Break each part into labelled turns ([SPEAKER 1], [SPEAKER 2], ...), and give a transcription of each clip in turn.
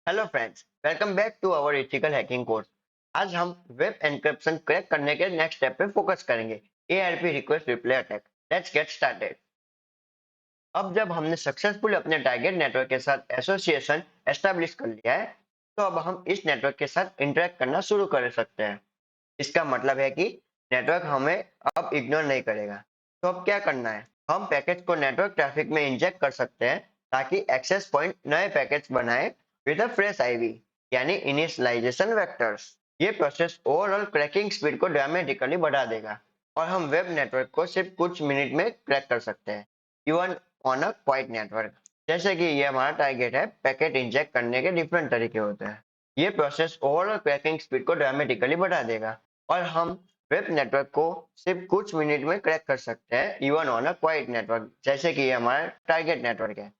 [SPEAKER 1] Hello friends, welcome back to our ethical hacking course. आज हम web encryption crack करने के नेक्स्ट स्टेप पे फोकस करेंगे, ARP request replay attack. Let's get started. अब जब हमने सक्सेसफुली अपने टारगेट नेटवर्क के साथ एसोसिएशन एस्टेब्लिश कर लिया है, तो अब हम इस नेटवर्क के साथ इंटरेक्ट करना शुरू कर सकते हैं। इसका मतलब है कि नेटवर्क हमें अब इग्नोर नहीं करेगा। तो अब क्या करना है? हम पैकेज को नेटवर्क ट्रैफिक में इंजेक्ट कर सकते हैं ताकि एक्सेस पॉइंट नए पैकेज बनाए विद अ फ्रेश आईवी, यानी इनिशियलाइजेशन वेक्टर्स। ये प्रोसेस ओवरऑल क्रैकिंग स्पीड को ड्रामेटिकली बढ़ा देगा और हम वेब नेटवर्क को सिर्फ कुछ मिनट में क्रैक कर सकते हैं, even on a quite network. जैसे कि ये हमारा टारगेट है, पैकेट इंजेक्ट करने के डिफरेंट तरीके होते हैं। ये प्रोसेस ओवरऑल क्रैकिंग स्पीड को ड्रामेटिकली बढ़ा देगा और हम वेब नेटवर्क को सिर्फ कुछ मिनट में क्रैक कर सकते हैं, even on a quite network, जैसे कि ये हमारा टारगेट नेटवर्क है।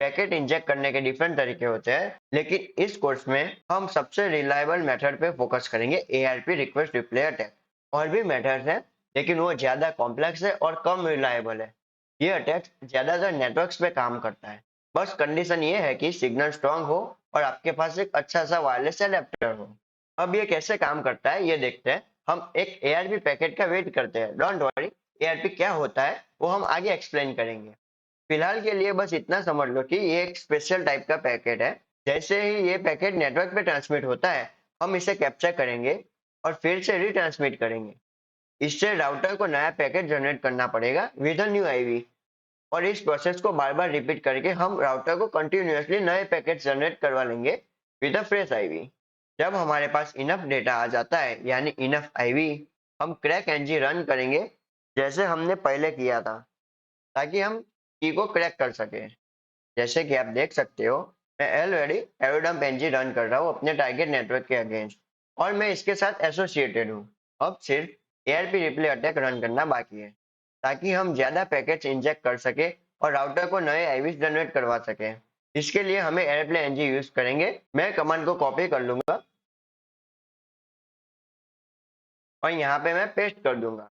[SPEAKER 1] पैकेट इंजेक्ट करने के डिफरेंट तरीके होते हैं, लेकिन इस कोर्स में हम सबसे रिलायबल मेथड पे फोकस करेंगे, एआरपी रिक्वेस्ट रिप्ले अटैक। और भी मेथड्स हैं, लेकिन वो ज्यादा कॉम्प्लेक्स है और कम रिलायबल है। ये अटैक ज्यादातर नेटवर्क्स पे काम करता है। बस कंडीशन ये है कि सिग्नल स्ट्रांग हो और आपके पास एक अच्छा सा वायरलेस एडेप्टर हो। अब ये कैसे काम करता है ये देखते हैं। हम एक एआरपी पैकेट का वेट करते हैं। डोंट वरी, एआरपी क्या होता है वो हम आगे एक्सप्लेन करेंगे। फिलहाल के लिए बस इतना समझ लो कि ये एक स्पेशल टाइप का पैकेट है। जैसे ही ये पैकेट नेटवर्क पे ट्रांसमिट होता है, हम इसे कैप्चर करेंगे और फिर से रिट्रांसमिट करेंगे। इससे राउटर को नया पैकेट जनरेट करना पड़ेगा विद अ न्यू आईवी। और इस प्रोसेस को बार बार रिपीट करके हम राउटर को कंटिन्यूअसली नए पैकेट जनरेट करवा लेंगे विद अ फ्रेश आईवी। जब हमारे पास इनफ डेटा आ जाता है, यानी इनफ आईवी, हम क्रैक एनजी रन करेंगे जैसे हमने पहले किया था, ताकि हम की को क्रैक कर सके। जैसे कि आप देख सकते हो, मैं ऑलरेडी एरोडम्प एनजी रन कर रहा हूँ अपने टारगेट नेटवर्क के अगेंस्ट, और मैं इसके साथ एसोसिएटेड हूँ। अब सिर्फ एआरपी रिप्ले अटैक रन करना बाकी है, ताकि हम ज्यादा पैकेट्स इंजेक्ट कर सके और राउटर को नए आईवीज जनरेट करवा सके। इसके लिए हमें एयरप्ले एनजी यूज करेंगे। मैं कमांड को कॉपी कर लूंगा और यहाँ पे मैं पेस्ट कर दूंगा।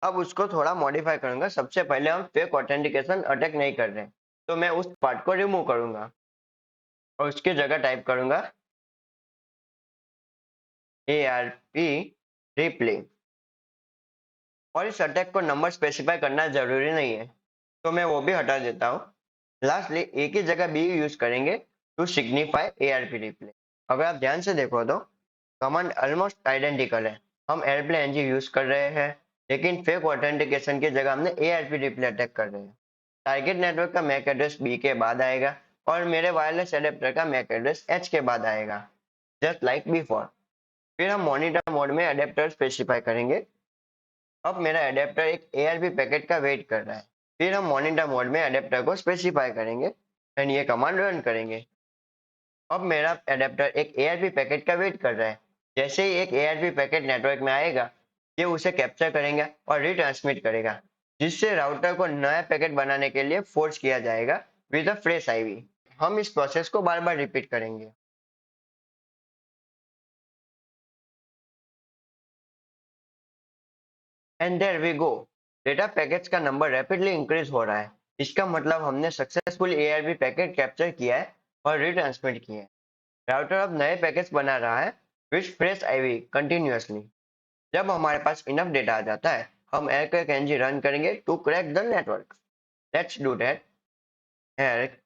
[SPEAKER 1] अब उसको थोड़ा मॉडिफाई करूंगा। सबसे पहले हम फेक ऑथेंटिकेशन अटैक नहीं कर रहे हैं, तो मैं उस पार्ट को रिमूव करूंगा और उसकी जगह टाइप करूंगा ARP रिप्ले। और इस अटैक को नंबर स्पेसिफाई करना जरूरी नहीं है, तो मैं वो भी हटा देता हूँ। लास्टली एक ही जगह बी यूज करेंगे टू सिग्निफाई ARP रिप्ले। अगर आप ध्यान से देखो तो कमांड ऑलमोस्ट आइडेंटिकल है। हम एयरप्ले एनजी यूज कर रहे हैं, लेकिन फेक ऑथेंटिकेशन की जगह हमने ARP रिप्ले अटैक कर रहे हैं। टारगेट नेटवर्क का मैक एड्रेस बी के बाद आएगा और मेरे वायरलेस एडेप्टर का मैक एड्रेस एच के बाद आएगा, जस्ट लाइक बिफोर। फिर हम मॉनिटर मोड में एडेप्टर स्पेसिफाई करेंगे। अब मेरा एडेप्टर एक ARP पैकेट का वेट कर रहा है। फिर हम मॉनिटर मोड में एडेप्टर को स्पेसिफाई करेंगे एंड ये कमांड रन करेंगे। अब मेरा एडेप्टर एक ARP पैकेट का वेट कर रहा है। जैसे ही एक ARP पैकेट नेटवर्क में आएगा, ये उसे कैप्चर करेगा और रिट्रांसमिट करेगा, जिससे राउटर को नया पैकेट बनाने के लिए फोर्स किया जाएगा विद अ फ्रेश आईवी। हम इस प्रोसेस को बार बार रिपीट करेंगे। And there we go, data packets का नंबर रैपिडली इंक्रीज हो रहा है। इसका मतलब हमने सक्सेसफुल ARP पैकेट कैप्चर किया है और रिट्रांसमिट किया है। राउटर अब नए पैकेट्स बना रहा है विद फ्रेश आईवी कंटिन्यूअसली। जब हमारे पास इनफ डेटा आ जाता है, हम एयरक्रैक एनजी रन करेंगे to crack the network. Let's do that. Aircrack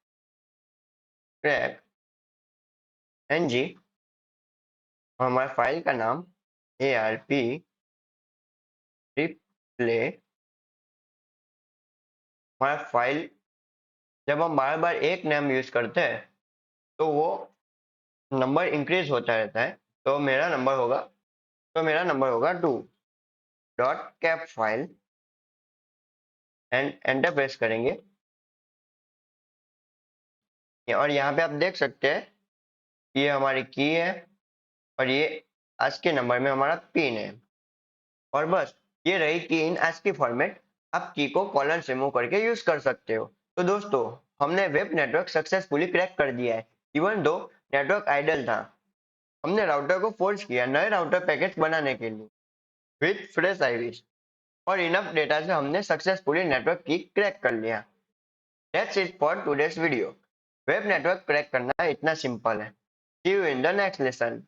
[SPEAKER 1] NG, हमारे फाइल का नाम ARP रिप्ले। हमारा फाइल, जब हम बार बार एक नाम यूज करते हैं तो वो नंबर इंक्रीज होता रहता है। तो मेरा नंबर होगा 2 dot cap file and enter press करेंगे। और यहाँ पे आप देख सकते हैं कि ये हमारी की है और ये आज के नंबर में हमारा पिन है। और बस ये रही की इन ASCII फॉर्मेट। आप की को कॉलन रिमूव करके यूज कर सकते हो। तो दोस्तों, हमने वेब नेटवर्क सक्सेसफुली क्रैक कर दिया है, इवन दो नेटवर्क आइडल था। हमने राउटर को फोर्स किया नए राउटर पैकेट्स बनाने के लिए विद फ्रेश आईवीज, और इनफ डेटा से हमने सक्सेसफुली नेटवर्क की क्रैक कर लिया। That's it for today's video. वेब नेटवर्क क्रैक करना इतना सिंपल है। See you in the next lesson.